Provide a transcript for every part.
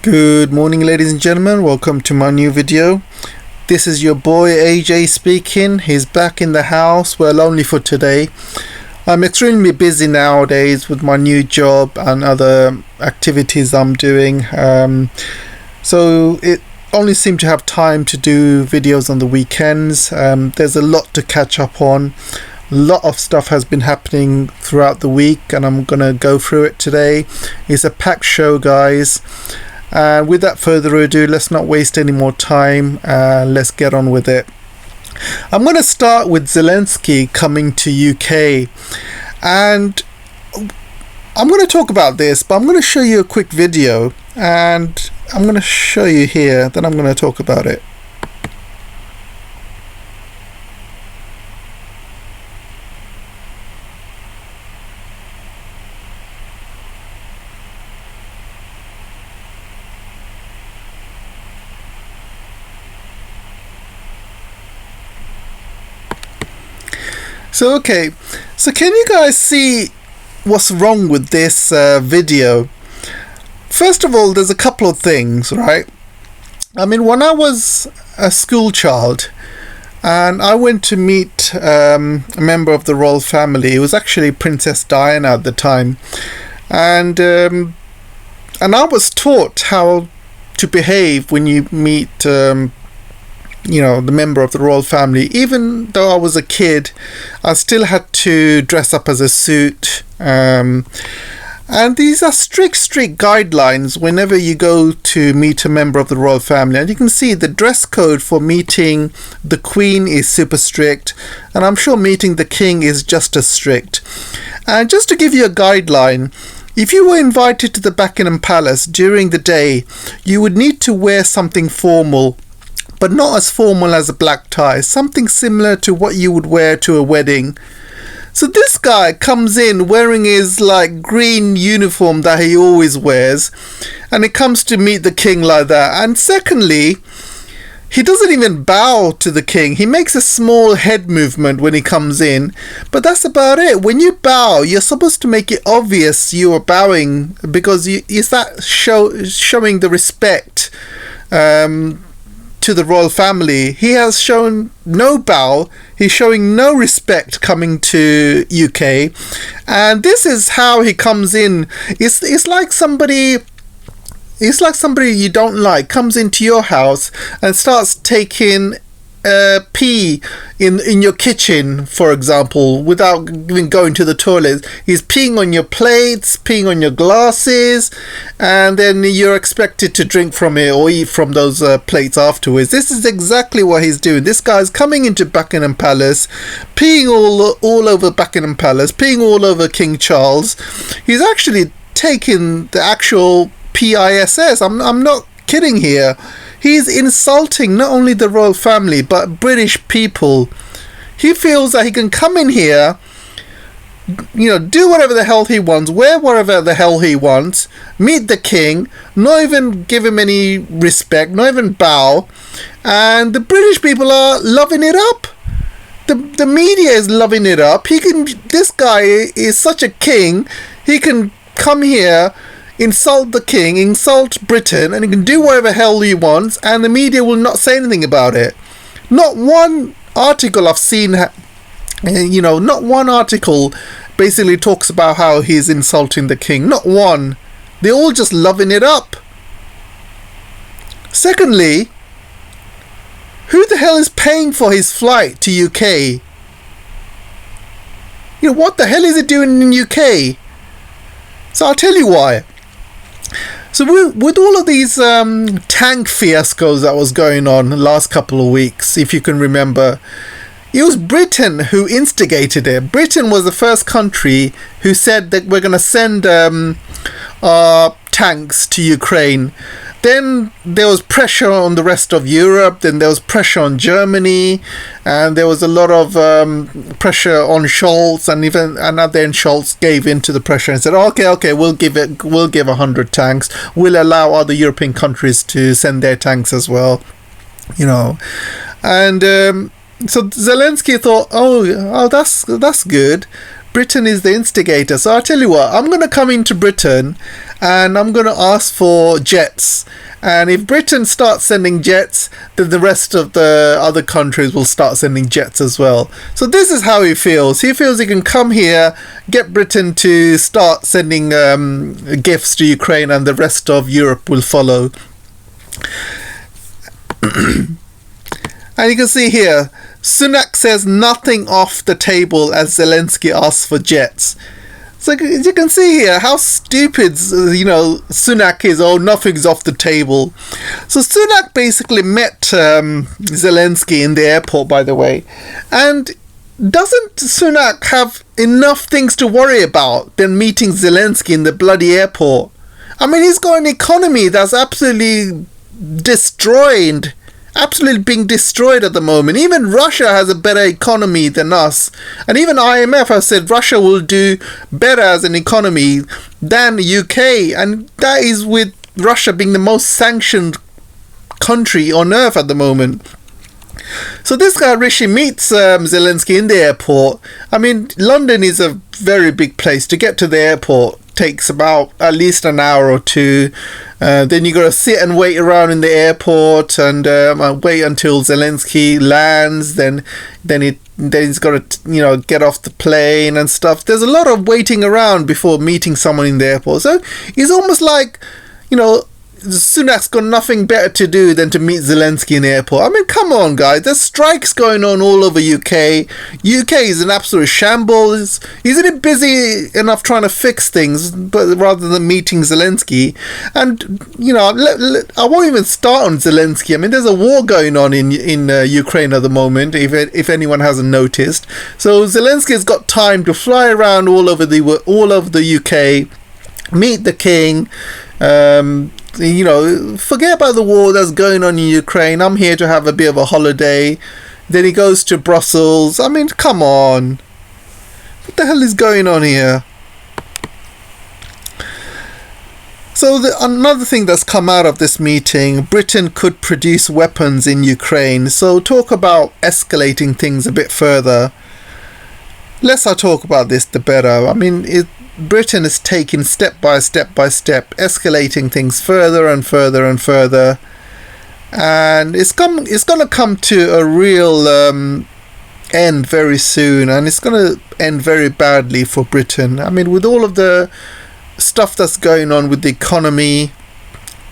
Good morning, ladies and gentlemen. Welcome to my new video. This is your boy AJ speaking. He's back in the house, well, only for today. I'm extremely busy nowadays with my new job and other activities I'm doing. So it only seem to have time to do videos on the weekends. There's a lot to catch up on. A lot of stuff has been happening throughout the week, and I'm gonna go through it today. It's a packed show, guys. And without further ado, let's not waste any more time. Let's get on with it. I'm going to start with Zelensky coming to UK, and I'm going to talk about this, but I'm going to show you a quick video, and I'm going to show you here, then I'm going to talk about it. So can you guys see what's wrong with this video? First of all, there's a couple of things, right? I mean, when I was a school child and I went to meet a member of the royal family, it was actually Princess Diana at the time, and I was taught how to behave when you meet the member of the royal family. Even though I was a kid, I still had to dress up as a suit. And these are strict guidelines whenever you go to meet a member of the royal family. And you can see the dress code for meeting the Queen is super strict. And I'm sure meeting the King is just as strict. And just to give you a guideline, if you were invited to the Buckingham Palace during the day, you would need to wear something formal, but not as formal as a black tie, something similar to what you would wear to a wedding. So this guy comes in wearing his green uniform that he always wears, and he comes to meet the King like that. And secondly, he doesn't even bow to the King. He makes a small head movement when he comes in, but that's about it. When you bow, you're supposed to make it obvious you are bowing, because is that showing the respect to the royal family. He has shown no bow. He's showing no respect coming to UK, and this is how he comes in. It's like somebody you don't like comes into your house and starts taking pee in your kitchen, for example, without even going to the toilet. He's peeing on your plates, peeing on your glasses, and then you're expected to drink from it or eat from those plates afterwards. This is exactly what he's doing. This guy's coming into Buckingham Palace, peeing all over Buckingham Palace, peeing all over King Charles. He's actually taken the actual PISS. I'm not kidding here. He's insulting not only the royal family but British people. He feels that he can come in here, do whatever the hell he wants, wear whatever the hell he wants, meet the King, not even give him any respect, not even bow, and the British people are loving it up. The media is loving it up. This guy is such a king. He can come here, insult the King, insult Britain, and he can do whatever hell he wants, and the media will not say anything about it. Not one article I've seen, not one article basically talks about how he's insulting the King. Not one. They're all just loving it up. Secondly, who the hell is paying for his flight to UK? What the hell is he doing in UK? So I'll tell you why. So with all of these tank fiascos that was going on the last couple of weeks, if you can remember, it was Britain who instigated it. Britain was the first country who said that we're going to send our tanks to Ukraine. Then there was pressure on the rest of Europe. Then there was pressure on Germany, and there was a lot of pressure on Scholz, and then Scholz gave in to the pressure and said, "Okay, we'll give 100 tanks. We'll allow other European countries to send their tanks as well." And so Zelensky thought, "Oh, that's good. Britain is the instigator. So I'll tell you what, I'm going to come into Britain and I'm going to ask for jets. And if Britain starts sending jets, then the rest of the other countries will start sending jets as well. So this is how he feels. He feels he can come here, get Britain to start sending gifts to Ukraine, and the rest of Europe will follow. And you can see here, Sunak says nothing off the table as Zelensky asks for jets. So you can see here how stupid, Sunak is. Oh, nothing's off the table. So Sunak basically met Zelensky in the airport, by the way. And doesn't Sunak have enough things to worry about than meeting Zelensky in the bloody airport? I mean, he's got an economy that's absolutely destroyed. Absolutely being destroyed at the moment. Even Russia has a better economy than us, and even IMF has said Russia will do better as an economy than UK, and that is with Russia being the most sanctioned country on earth at the moment. So this guy Rishi meets Zelensky in the airport. I mean, London is a very big place. To get to the airport takes about at least an hour or two. Then you got to sit and wait around in the airport and wait until Zelensky lands. Then he's got to get off the plane and stuff. There's a lot of waiting around before meeting someone in the airport. So it's almost like Sunak's got nothing better to do than to meet Zelensky in the airport. I mean, come on, guys. There's strikes going on all over UK. UK is an absolute shambles. Isn't it busy enough trying to fix things, but rather than meeting Zelensky? And, I won't even start on Zelensky. I mean, there's a war going on in Ukraine at the moment, if anyone hasn't noticed. So Zelensky's got time to fly around all over the UK, meet the king, forget about the war that's going on in Ukraine. I'm here to have a bit of a holiday. Then he goes to Brussels. I mean, come on. What the hell is going on here? So another thing that's come out of this meeting, Britain could produce weapons in Ukraine. So talk about escalating things a bit further. Less I talk about this, the better. I mean, Britain is taking step by step, escalating things further and further and further, and it's going to come to a real end very soon, and it's going to end very badly for Britain. I mean, with all of the stuff that's going on with the economy,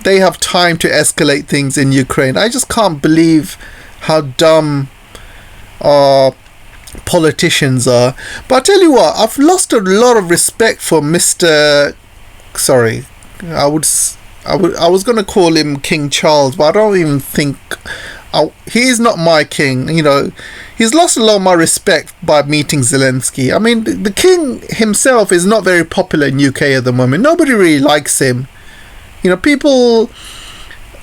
they have time to escalate things in Ukraine. I just can't believe how dumb politicians are. But I tell you what, I've lost a lot of respect for Mr. Sorry, I was going to call him King Charles, but I don't even think he is not my king. He's lost a lot of my respect by meeting Zelensky. I mean, the king himself is not very popular in UK at the moment. Nobody really likes him. People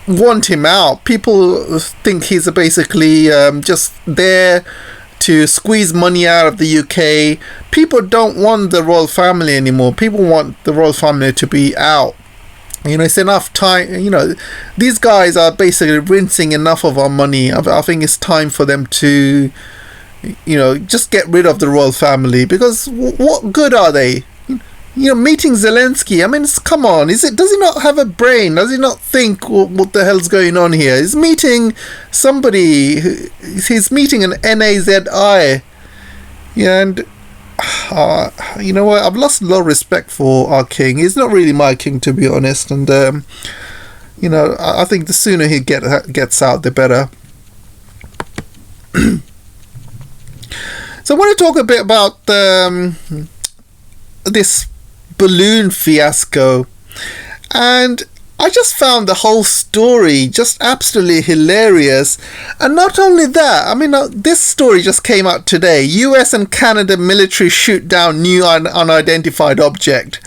want him out. People think he's basically just there to squeeze money out of the UK. People don't want the royal family anymore. People want the royal family to be out. It's enough time. These guys are basically rinsing enough of our money. I think it's time for them to, just get rid of the royal family, because what good are they? Meeting Zelensky, I mean, come on, does he not have a brain? Does he not think what the hell's going on here? He's meeting somebody, he's meeting an NAZI. Yeah, and you know what, I've lost a lot of respect for our king. He's not really my king, to be honest, and I think the sooner he gets out, the better. So I want to talk a bit about this balloon fiasco, and I just found the whole story just absolutely hilarious. And not only that, I mean, this story just came out today. US and Canada military shoot down new unidentified object.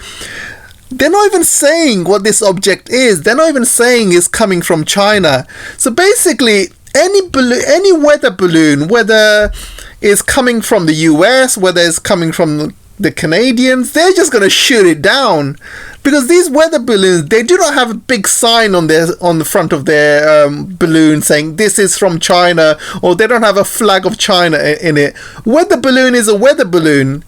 They're not even saying what this object is. They're not even saying it's coming from China. So basically, any weather balloon, whether it's coming from the US, whether it's coming from the Canadians, they're just going to shoot it down, because these weather balloons, they do not have a big sign on the front of their balloon saying this is from China, or they don't have a flag of China in it. Weather balloon is a weather balloon.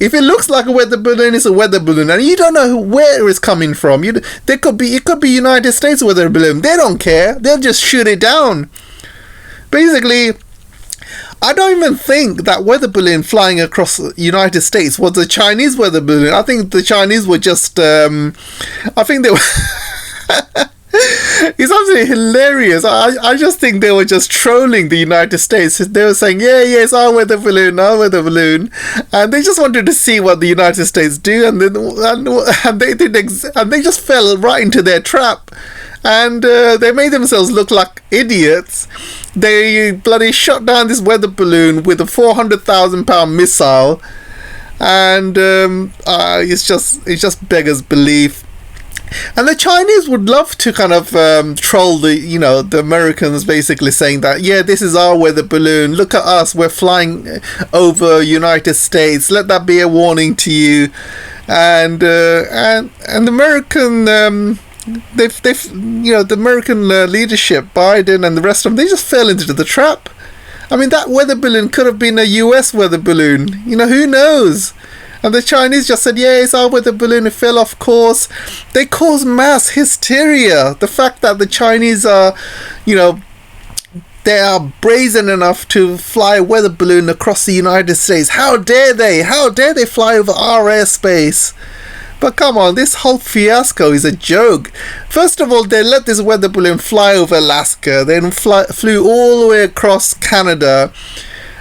If it looks like a weather balloon, it's a weather balloon, and you don't know where it's coming from. It could be United States weather balloon. They don't care. They'll just shoot it down. Basically, I don't even think that weather balloon flying across the United States was a Chinese weather balloon. I think the Chinese were just, I think they were, it's absolutely hilarious. I just think they were just trolling the United States. They were saying, yeah, it's our weather balloon. And they just wanted to see what the United States do. And they just fell right into their trap. And they made themselves look like idiots. They bloody shot down this weather balloon with a 400,000 pound missile, and it just beggars belief. And the Chinese would love to kind of troll the Americans, basically saying that, yeah, this is our weather balloon. Look at us, we're flying over United States. Let that be a warning to you. And the American. The American leadership, Biden and the rest of them, they just fell into the trap. I mean, that weather balloon could have been a US weather balloon. Who knows? And the Chinese just said, yeah, it's our weather balloon. It fell off course. They caused mass hysteria. The fact that the Chinese are, they are brazen enough to fly a weather balloon across the United States. How dare they? How dare they fly over our airspace? But come on, this whole fiasco is a joke. First of all, they let this weather balloon fly over Alaska, then flew all the way across Canada,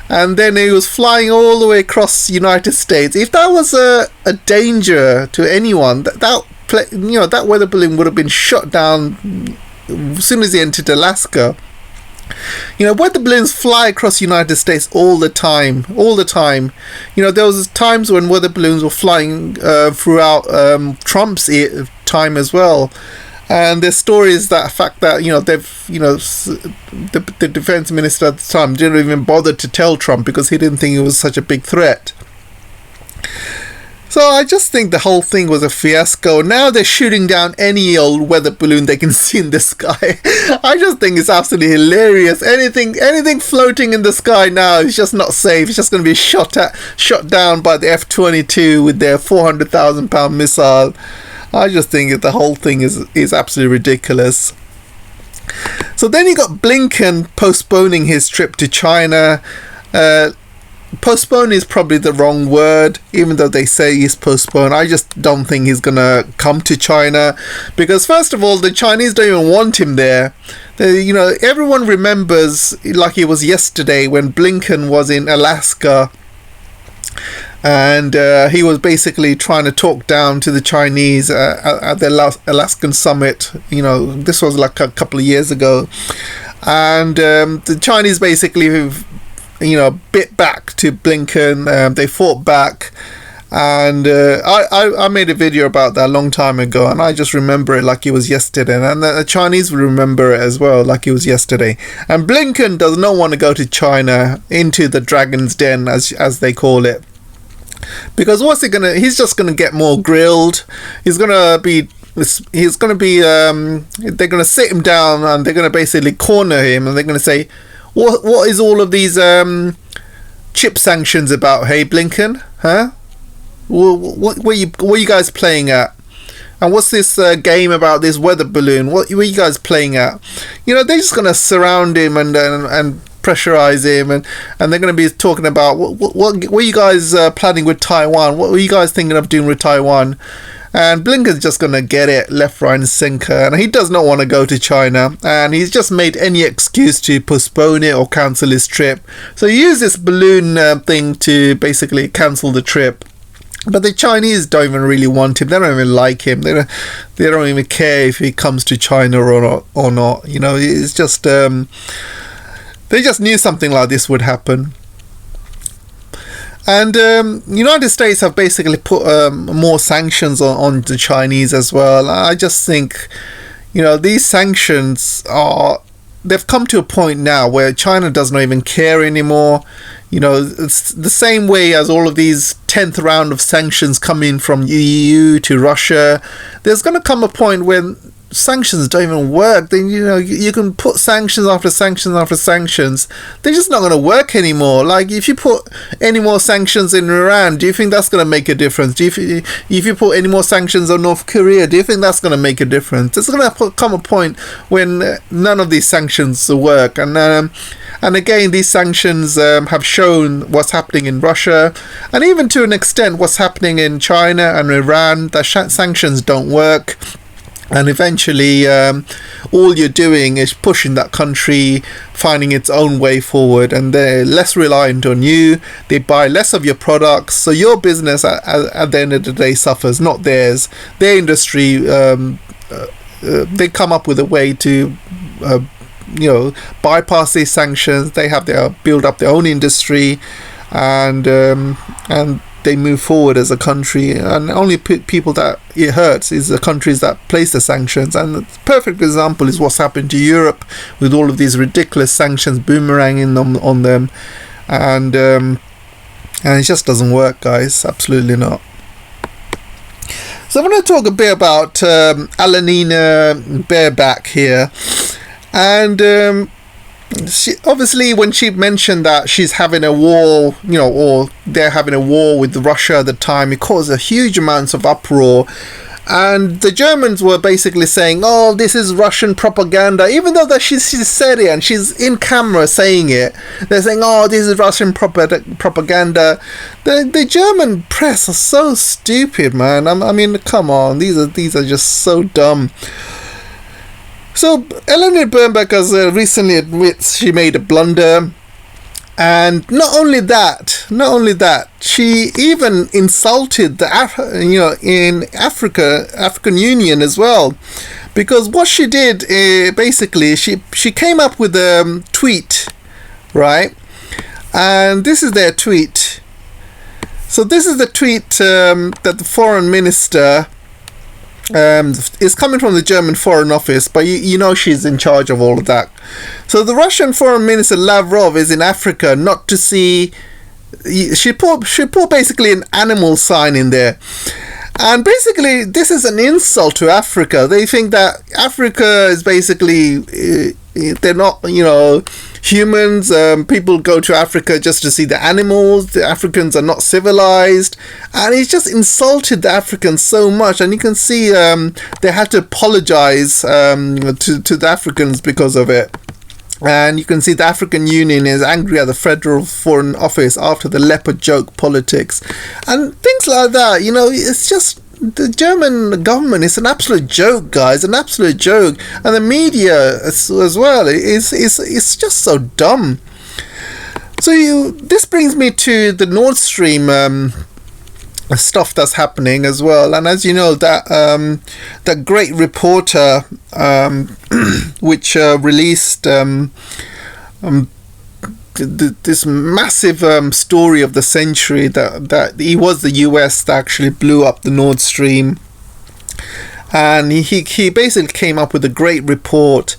and then it was flying all the way across the United States. If that was a danger to anyone, that weather balloon would have been shot down as soon as it entered Alaska. Weather balloons fly across the United States all the time. There was times when weather balloons were flying throughout Trump's time as well. And there's stories that fact that the defense minister at the time didn't even bother to tell Trump because he didn't think it was such a big threat. So I just think the whole thing was a fiasco. Now they're shooting down any old weather balloon they can see in the sky. I just think it's absolutely hilarious. Anything floating in the sky now is just not safe. It's just going to be shot down by the F-22 with their 400,000 pound missile. I just think the whole thing is absolutely ridiculous. So then you got Blinken postponing his trip to China. Postpone is probably the wrong word, even though they say he's postponed. I just don't think he's gonna come to China, because first of all, the Chinese don't even want him there. Everyone remembers, like it was yesterday, when Blinken was in Alaska, and he was basically trying to talk down to the Chinese at the Alaskan summit. This was like a couple of years ago, and the Chinese basically bit back to Blinken. They fought back, and I made a video about that a long time ago, and I just remember it like it was yesterday, and the Chinese will remember it as well like it was yesterday. And Blinken does not want to go to China, into the dragon's den as they call it, because he's just gonna get more grilled. They're gonna sit him down, and they're gonna basically corner him, and they're gonna say, What is all of these chip sanctions about? Hey, Blinken, huh? What are you guys playing at? And what's this game about this weather balloon? What are you guys playing at? They're just gonna surround him and pressurize him, and they're gonna be talking about what are you guys planning with Taiwan? What were you guys thinking of doing with Taiwan? And Blinken's just going to get it left, right and sinker. And he does not want to go to China. And he's just made any excuse to postpone it or cancel his trip. So he used this balloon thing to basically cancel the trip. But the Chinese don't even really want him. They don't even like him. They don't even care if he comes to China or not. It's just... they just knew something like this would happen. And United States have basically put more sanctions on the Chinese as well. I just think, these sanctions they've come to a point now where China does not even care anymore. It's the same way as all of these 10th round of sanctions coming from EU to Russia. There's going to come a point when sanctions don't even work. Then you can put sanctions after sanctions after sanctions. They're just not going to work anymore. Like if you put any more sanctions in Iran, do you think that's going to make a difference? If you put any more sanctions on North Korea, do you think that's going to make a difference? There's going to come a point when none of these sanctions work, and again, these sanctions have shown what's happening in Russia, and even to an extent what's happening in China and Iran. The sanctions don't work, and eventually all you're doing is pushing that country finding its own way forward, and they're less reliant on you. They buy less of your products, so your business at the end of the day suffers, not theirs. Their industry, they come up with a way to bypass these sanctions. They have build up their own industry, and they move forward as a country, and only people that it hurts is the countries that place the sanctions. And the perfect example is what's happened to Europe with all of these ridiculous sanctions boomeranging on them, and it just doesn't work, guys. Absolutely not. So I'm going to talk a bit about Alanina Baerbock here. And she, obviously, when she mentioned that she's having a war, or they're having a war with Russia at the time, it caused a huge amounts of uproar. And the Germans were basically saying, "Oh, this is Russian propaganda," even though that she said it and she's in camera saying it. They're saying, "Oh, this is Russian propaganda." The German press are so stupid, man. I mean, come on, these are just so dumb. So Alanina Baerbock has recently admits she made a blunder, and not only that, she even insulted the African Union as well, because what she did basically she came up with a tweet, right? And this is their tweet. So this is the tweet that the foreign minister. It's coming from the German Foreign Office, but she's in charge of all of that. So the Russian Foreign Minister Lavrov is in Africa not to see. She put basically an animal sign in there, and basically this is an insult to Africa. They think that Africa is basically they're not humans. People go to Africa just to see the animals. The Africans are not civilized, and he's just insulted the Africans so much. And you can see they had to apologize to the Africans because of it. And you can see the African Union is angry at the Federal Foreign Office after the leopard joke politics and things like that. It's just the German government is an absolute joke, guys, an absolute joke, and the media as well. It's just so dumb. So this brings me to the Nordstream stuff that's happening as well. And as you know, that great reporter which released this massive story of the century, that it was the US that actually blew up the Nordstream, and he basically came up with a great report.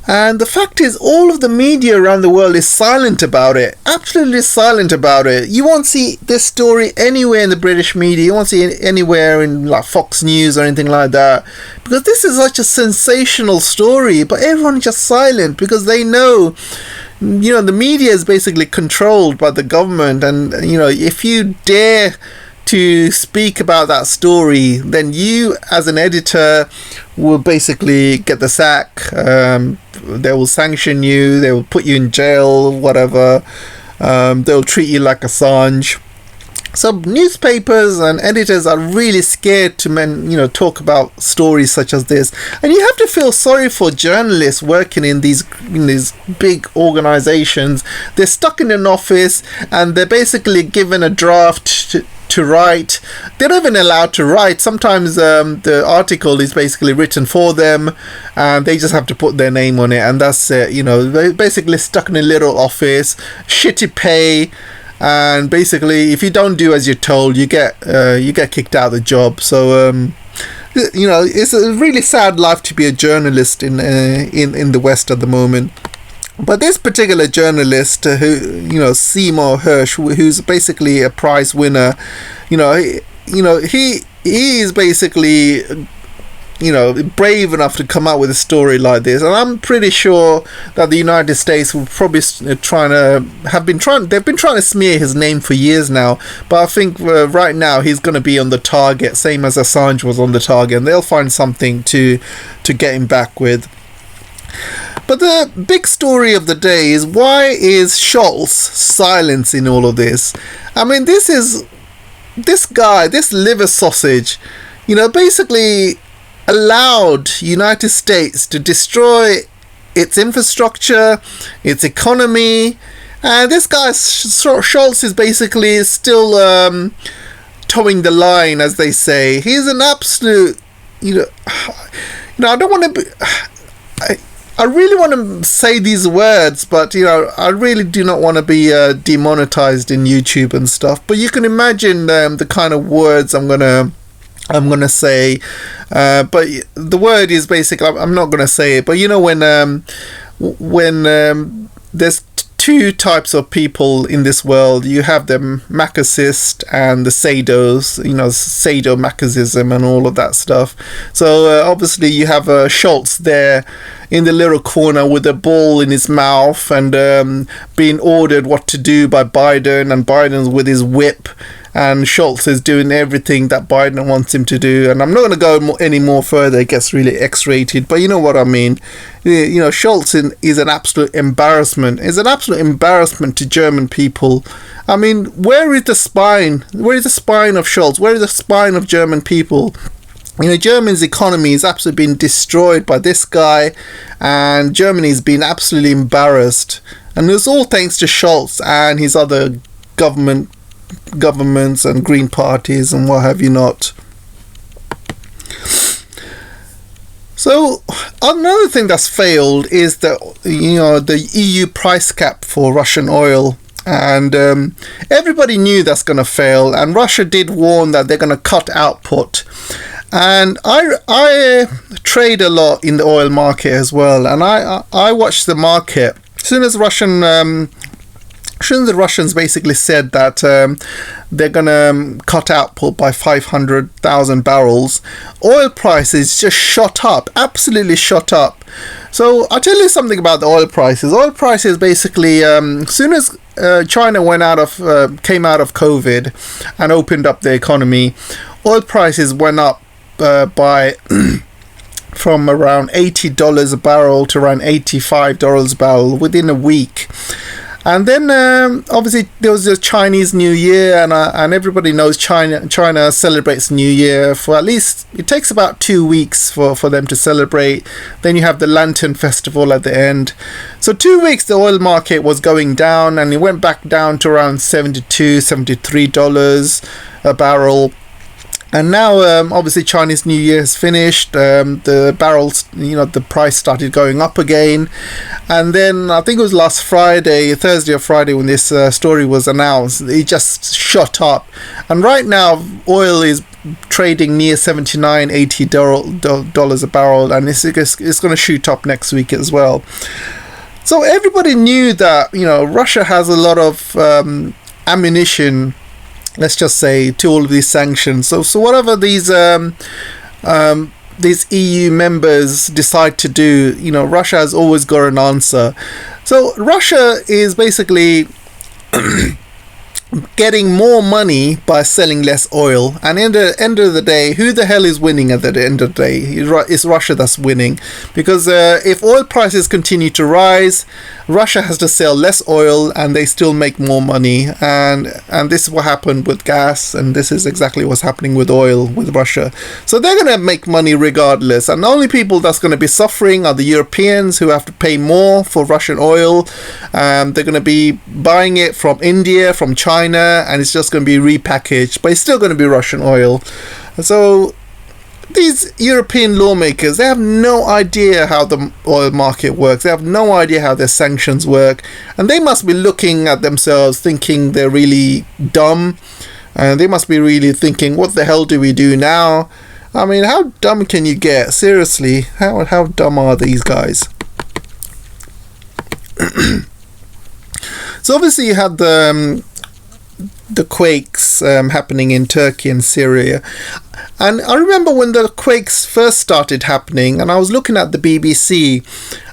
And the fact is, all of the media around the world is silent about it. Absolutely silent about it. You won't see this story anywhere in the British media. You won't see it anywhere in like Fox News or anything like that. Because this is such a sensational story. But everyone's just silent because they know, the media is basically controlled by the government. And, if you dare to speak about that story, then you as an editor will basically get the sack. They will sanction you, they will put you in jail, whatever. They'll treat you like Assange. So newspapers and editors are really scared to talk about stories such as this. And you have to feel sorry for journalists working in these big organizations. They're stuck in an office and they're basically given a draft to write. They're not even allowed to write. Sometimes the article is basically written for them and they just have to put their name on it, and that's it. They're basically stuck in a little office, shitty pay, and basically if you don't do as you're told, you get kicked out of the job. So it's a really sad life to be a journalist in the West at the moment. But this particular journalist, Seymour Hersh, who's basically a prize winner, he is basically brave enough to come out with a story like this. And I'm pretty sure that the United States will probably they've been trying to smear his name for years now. But I think right now he's going to be on the target, same as Assange was on the target, and they'll find something to get him back with. But the big story of the day is, why is Scholz silence in all of this? I mean, this guy, this liver sausage, basically allowed United States to destroy its infrastructure, its economy, and this guy Scholz is basically still towing the line, as they say. He's an absolute, I don't want to be. I really want to say these words, but I really do not want to be demonetized in YouTube and stuff. But you can imagine the kind of words I'm gonna say. But the word is basically, I'm not gonna say it. But when there's two types of people in this world, you have the Marxist and the sados, sadomasochism and all of that stuff. So obviously you have Scholz there in the little corner with a ball in his mouth and being ordered what to do by Biden, and Biden's with his whip, and Scholz is doing everything that Biden wants him to do. And I'm not going to go any more further, it gets really X-rated, but you know what I mean. Scholz is an absolute embarrassment. It's an absolute embarrassment to German people. I mean, where is the spine? Where is the spine of Scholz? Where is the spine of German people? Germany's economy is absolutely being destroyed by this guy, and Germany's been absolutely embarrassed. And it's all thanks to Scholz and his other governments and green parties and what have you not. So another thing that's failed is the EU price cap for Russian oil. And everybody knew that's going to fail, and Russia did warn that they're going to cut output. And I trade a lot in the oil market as well, and I watch the market. As soon as the Russians basically said that they're going to cut output by 500,000 barrels, oil prices just shot up, absolutely shot up. So I'll tell you something about the oil prices. Oil prices basically, as soon as China came out of COVID and opened up the economy, oil prices went up by from around $80 a barrel to around $85 a barrel within a week. And then obviously there was the Chinese New Year, and everybody knows China celebrates New Year for at least, it takes about 2 weeks for them to celebrate. Then you have the Lantern Festival at the end. So 2 weeks the oil market was going down, and it went back down to around $73 a barrel. And now, obviously, Chinese New Year has finished. The barrels, the price started going up again. And then I think it was last Friday, Thursday or Friday, when this story was announced, it just shot up. And right now, oil is trading near $79, $80 a barrel, and it's going to shoot up next week as well. So everybody knew that, Russia has a lot of ammunition, let's just say, to all of these sanctions. So whatever these EU members decide to do, Russia has always got an answer. So Russia is basically getting more money by selling less oil, and in the end of the day, who the hell is winning at the end of the day? It's Russia that's winning, because if oil prices continue to rise, Russia has to sell less oil and they still make more money, and this is what happened with gas, and this is exactly what's happening with oil with Russia. So they're going to make money regardless, and the only people that's going to be suffering are the Europeans, who have to pay more for Russian oil. They're going to be buying it from India, from China, and it's just going to be repackaged, but it's still going to be Russian oil. So these European lawmakers, they have no idea how the oil market works. They have no idea how their sanctions work, and they must be looking at themselves thinking they're really dumb, and they must be really thinking, what the hell do we do now? I mean, how dumb can you get? Seriously, how dumb are these guys? So obviously you had the the quakes happening in Turkey and Syria. And I remember when the quakes first started happening, and I was looking at the BBC,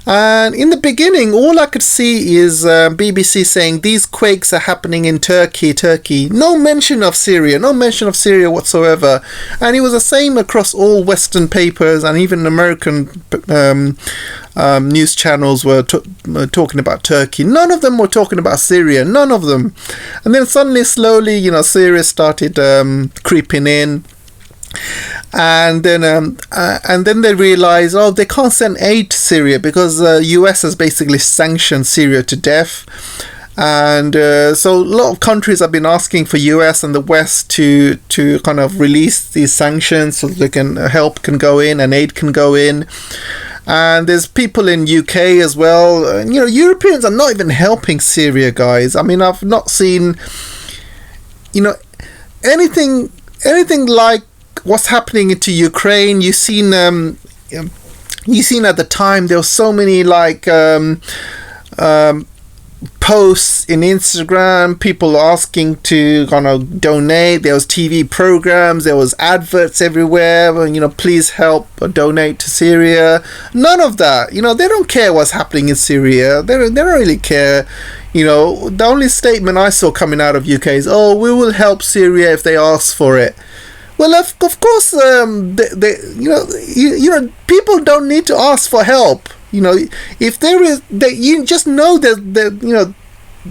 and in the beginning, all I could see is BBC saying these quakes are happening in Turkey. No mention of Syria, whatsoever. And it was the same across all Western papers, and even American news channels were talking about Turkey. None of them were talking about Syria, none of them. And then suddenly, slowly, Syria started creeping in. And then they realize, they can't send aid to Syria because the US has basically sanctioned Syria to death. And so a lot of countries have been asking for US and the West to kind of release these sanctions so they can go in and aid can go in. And there's people in UK as well. Europeans are not even helping Syria, guys. I mean, I've not seen anything like what's happening into Ukraine. You've seen at the time there were so many posts in Instagram, people asking to kind of donate. There was TV programs, there was adverts everywhere, please help donate to Syria. None of that. They don't care what's happening in Syria. They don't really care. The only statement I saw coming out of UK is, we will help Syria if they ask for it. Well, of course, people don't need to ask for help. If there is, you just know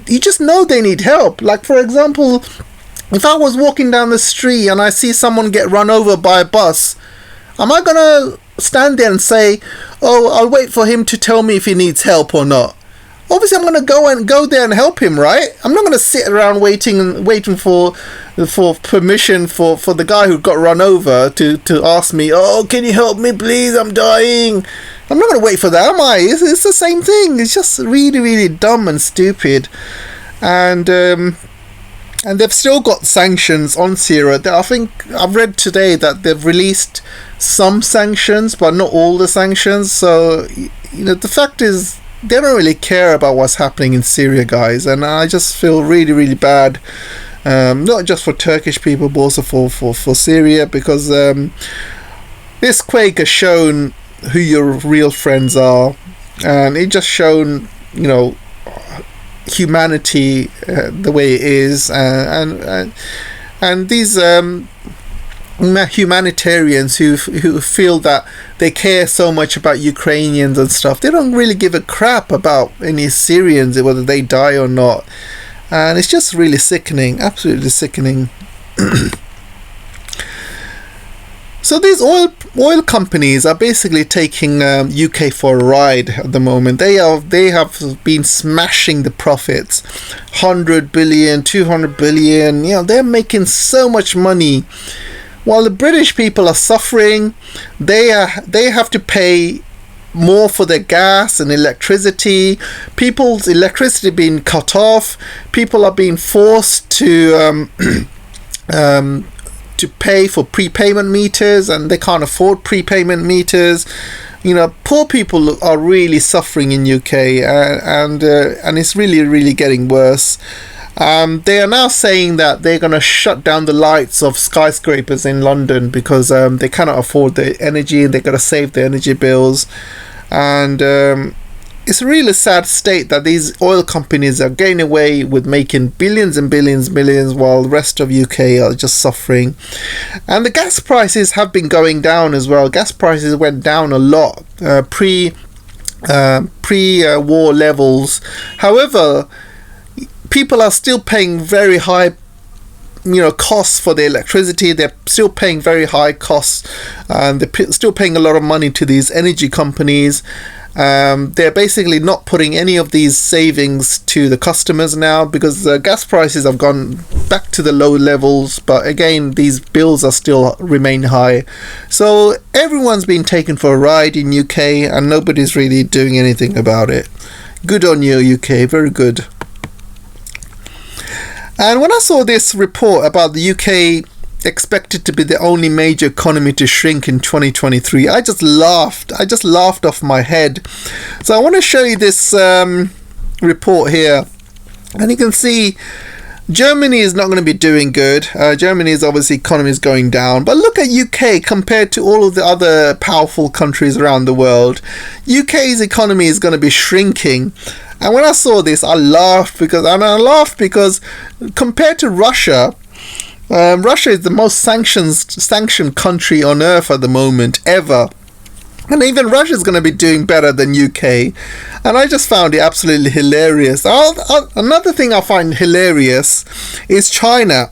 you just know they need help. Like, for example, if I was walking down the street and I see someone get run over by a bus, am I gonna stand there and say, I'll wait for him to tell me if he needs help or not? Obviously, I'm going to go there and help him, right? I'm not going to sit around waiting for permission for the guy who got run over to ask me, can you help me, please? I'm dying. I'm not going to wait for that, am I? It's the same thing. It's just really, really dumb and stupid. And they've still got sanctions on Syria. I think I've read today that they've released some sanctions, but not all the sanctions. So, the fact is, they don't really care about what's happening in Syria, guys, and I just feel really, really bad, not just for Turkish people, but also for Syria, because this quake has shown who your real friends are, and it just shown, humanity the way it is, and these humanitarians who feel that they care so much about Ukrainians and stuff, they don't really give a crap about any Syrians, whether they die or not. And it's just really sickening, absolutely sickening. So these oil companies are basically taking UK for a ride at the moment. They have been smashing the profits, 100 billion, 200 billion. They're making so much money. While the British people are suffering, they have to pay more for their gas and electricity. People's electricity being cut off. People are being forced to pay for prepayment meters, and they can't afford prepayment meters. Poor people are really suffering in UK, and it's really, really getting worse. They are now saying that they're going to shut down the lights of skyscrapers in London because they cannot afford the energy, and they're going to save the energy bills. And it's a really sad state that these oil companies are getting away with making billions and billions, millions, while the rest of UK are just suffering. And the gas prices have been going down as well. Gas prices went down a lot pre-war levels. However, people are still paying very high costs for the electricity. They're still paying very high costs, and they're still paying a lot of money to these energy companies. They're basically not putting any of these savings to the customers now, because the gas prices have gone back to the low levels, but again, these bills are still remain high. So everyone's been taken for a ride in UK, and nobody's really doing anything about it. Good on you, UK, very good. And when I saw this report about the UK expected to be the only major economy to shrink in 2023, I just laughed off my head. So I want to show you this report here, and you can see Germany is not going to be doing good. Germany's obviously economy is going down. But look at UK compared to all of the other powerful countries around the world. UK's economy is going to be shrinking. And when I saw this, I laughed because compared to Russia, Russia is the most sanctioned country on earth at the moment ever. And even Russia's going to be doing better than UK. And I just found it absolutely hilarious. Another thing I find hilarious is China.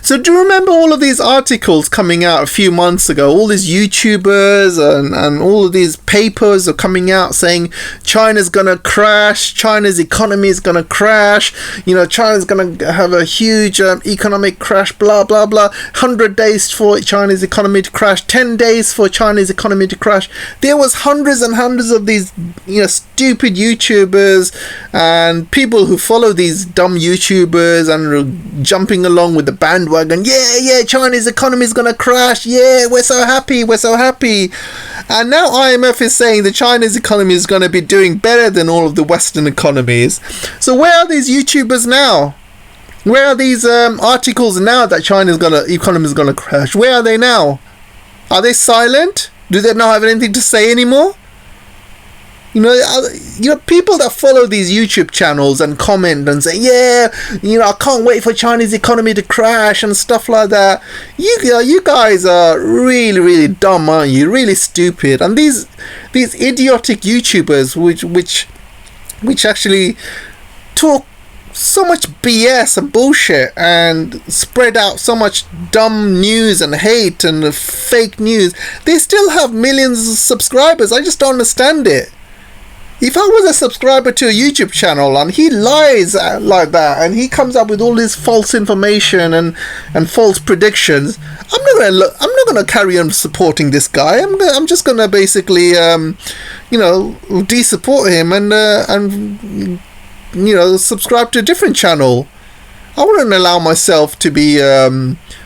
So do you remember all of these articles coming out a few months ago? All these YouTubers and all of these papers are coming out saying China's going to crash, China's economy is going to crash, China's going to have a huge economic crash, blah, blah, blah. 100 days for China's economy to crash, 10 days for China's economy to crash. There was hundreds and hundreds of these stupid YouTubers and people who follow these dumb YouTubers and are jumping along with the bandwagon. Yeah, China's economy is gonna crash. Yeah, we're so happy. And now IMF is saying that China's economy is gonna be doing better than all of the Western economies. So where are these YouTubers now? Where are these articles now that China's economy is gonna crash? Where are they now? Are they silent? Do they not have anything to say anymore? People that follow these YouTube channels and comment and say, I can't wait for Chinese economy to crash and stuff like that. You guys are really, really dumb, aren't you? Really stupid. And these idiotic YouTubers which actually talk so much BS and bullshit and spread out so much dumb news and hate and fake news, they still have millions of subscribers. I just don't understand it. If I was a subscriber to a YouTube channel and he lies like that and he comes up with all this false information and false predictions, I'm not gonna carry on supporting this guy. I'm just gonna basically de-support him and subscribe to a different channel. I wouldn't allow myself to be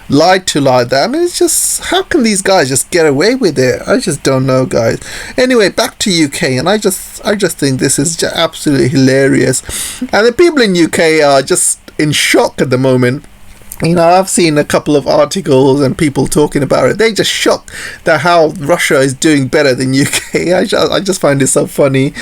lied to like that. I mean, it's just, how can these guys just get away with it? I just don't know, guys. Anyway, back to UK, and I just think this is just absolutely hilarious, and the people in UK are just in shock at the moment. I've seen a couple of articles and people talking about it. They just shocked that how Russia is doing better than UK. I just find it so funny.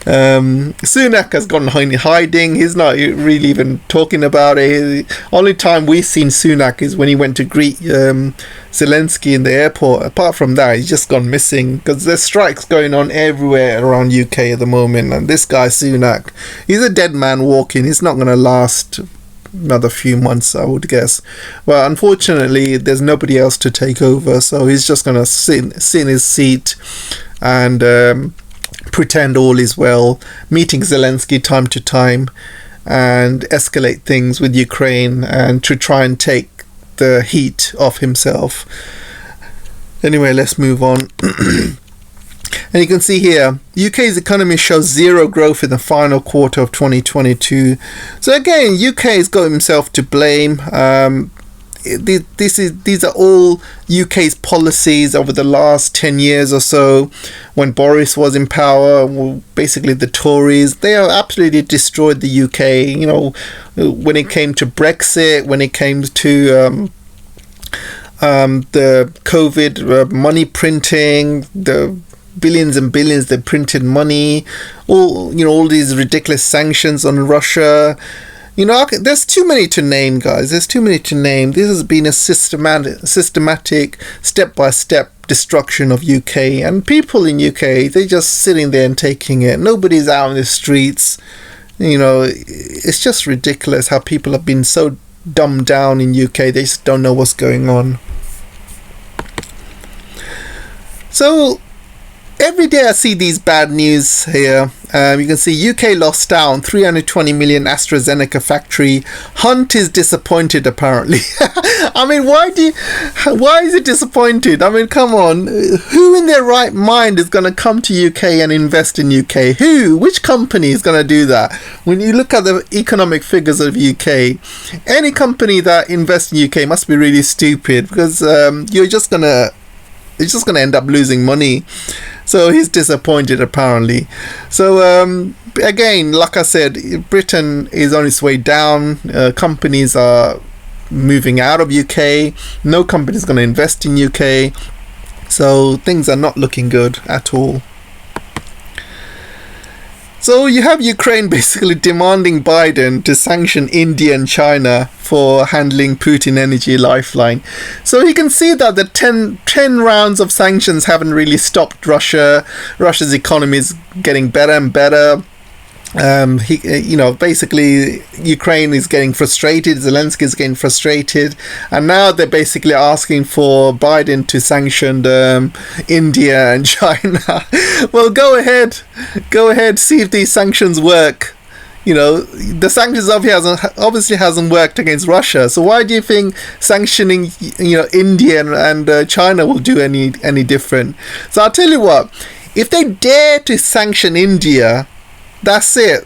Sunak has gone hiding. He's not really even talking about it. The only time we've seen Sunak is when he went to greet Zelensky in the airport. Apart from that, he's just gone missing because there's strikes going on everywhere around UK at the moment. And this guy Sunak, he's a dead man walking. He's not going to last another few months, I would guess. Well, unfortunately, there's nobody else to take over, so he's just gonna sit in his seat and pretend all is well, meeting Zelensky time to time and escalate things with Ukraine and to try and take the heat off himself. Anyway, let's move on. And you can see here, UK's economy shows zero growth in the final quarter of 2022. So again, UK has got himself to blame. These are all UK's policies over the last 10 years or so. When Boris was in power, basically the Tories, they have absolutely destroyed the UK. When it came to Brexit, when it came to the COVID money printing, the billions and billions they printed money, all these ridiculous sanctions on Russia. There's too many to name, guys. There's too many to name. This has been a systematic step-by-step destruction of UK, and people in UK, they're just sitting there and taking it. Nobody's out in the streets. It's just ridiculous how people have been so dumbed down in UK. They just don't know what's going on. So every day I see these bad news here. You can see UK lost out on 320 million AstraZeneca factory. Hunt is disappointed, apparently. I mean, why is it disappointed? I mean, come on. Who in their right mind is going to come to UK and invest in UK? Which company is going to do that? When you look at the economic figures of UK, any company that invests in UK must be really stupid, because it's just going to end up losing money. So he's disappointed apparently. So again, like I said, Britain is on its way down. Companies are moving out of UK. No company is going to invest in UK. So things are not looking good at all. So you have Ukraine basically demanding Biden to sanction India and China for handling Putin energy lifeline. So you can see that the 10 rounds of sanctions haven't really stopped Russia. Russia's economy is getting better and better. Basically Ukraine is getting frustrated, Zelensky is getting frustrated, and now they're basically asking for Biden to sanction India and China. Well, go ahead, see if these sanctions work. The sanctions obviously hasn't worked against Russia, so why do you think sanctioning India and China will do any different? So I'll tell you what, if they dare to sanction India, that's it.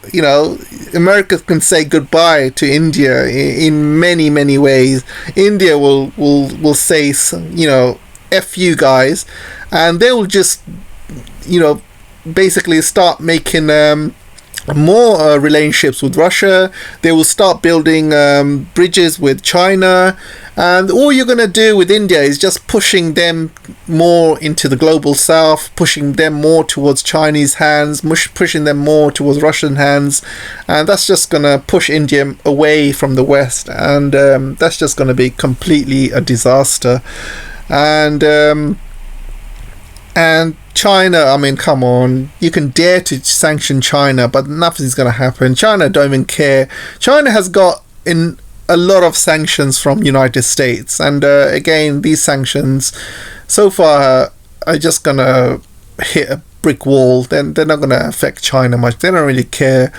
America can say goodbye to India in many, many ways. India will say, F you guys, and they will just, basically start making more relationships with Russia. They will start building bridges with China, and all you're going to do with India is just pushing them more into the global south, pushing them more towards Chinese hands, pushing them more towards Russian hands, and that's just going to push India away from the West, and that's just going to be completely a disaster. And China, I mean, come on, you can dare to sanction China, but nothing's going to happen. China don't even care. China has got in a lot of sanctions from United States, and again, these sanctions so far are just going to hit a brick wall. They're not going to affect China much. They don't really care.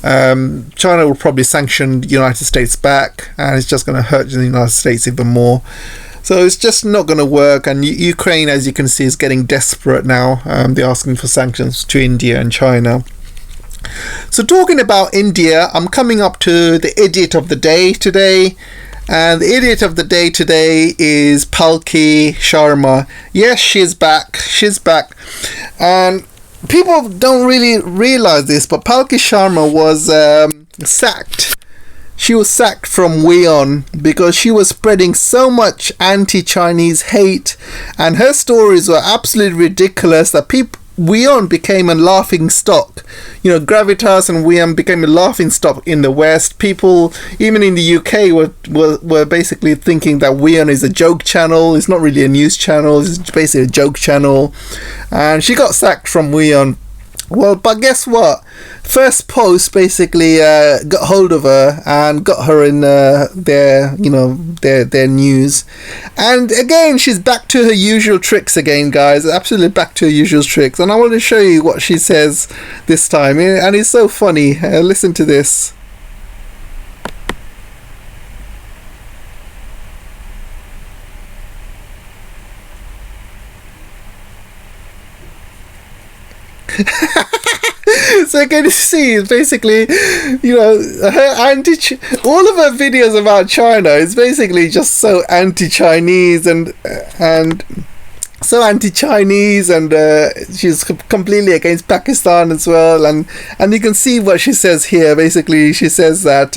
China will probably sanction the United States back, and it's just going to hurt the United States even more. So it's just not going to work, and Ukraine, as you can see, is getting desperate now. They're asking for sanctions to India and China. So talking about India, I'm coming up to the idiot of the day today. And the idiot of the day today is Palki Sharma. Yes, she's back. And people don't really realize this, but Palki Sharma was sacked. She was sacked from WION because she was spreading so much anti-Chinese hate, and her stories were absolutely ridiculous that WION became a laughing stock. Gravitas and WION became a laughing stock in the West. People, even in the UK, were basically thinking that WION is a joke channel. It's not really a news channel. It's basically a joke channel. And she got sacked from WION. Well, but guess what? First Post basically got hold of her and got her in their news. And again, she's back to her usual tricks again, guys. Absolutely back to her usual tricks. And I want to show you what she says this time. And it's so funny. Listen to this. So can you see, basically, her all of her videos about China is basically just so anti-Chinese and so anti-Chinese, and she's completely against Pakistan as well, and you can see what she says here. Basically, she says that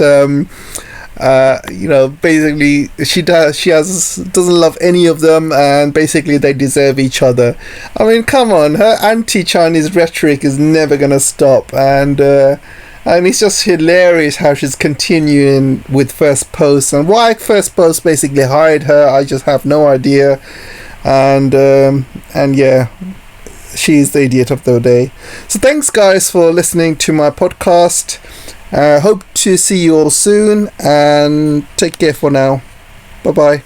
basically she doesn't love any of them, and basically they deserve each other. I mean, come on, her anti-Chinese rhetoric is never gonna stop, and it's just hilarious how she's continuing with First Post, and why First Post basically hired her, I just have no idea. And yeah, she's the idiot of the day. So thanks guys for listening to my podcast. Hope to see you all soon, and take care for now. Bye bye.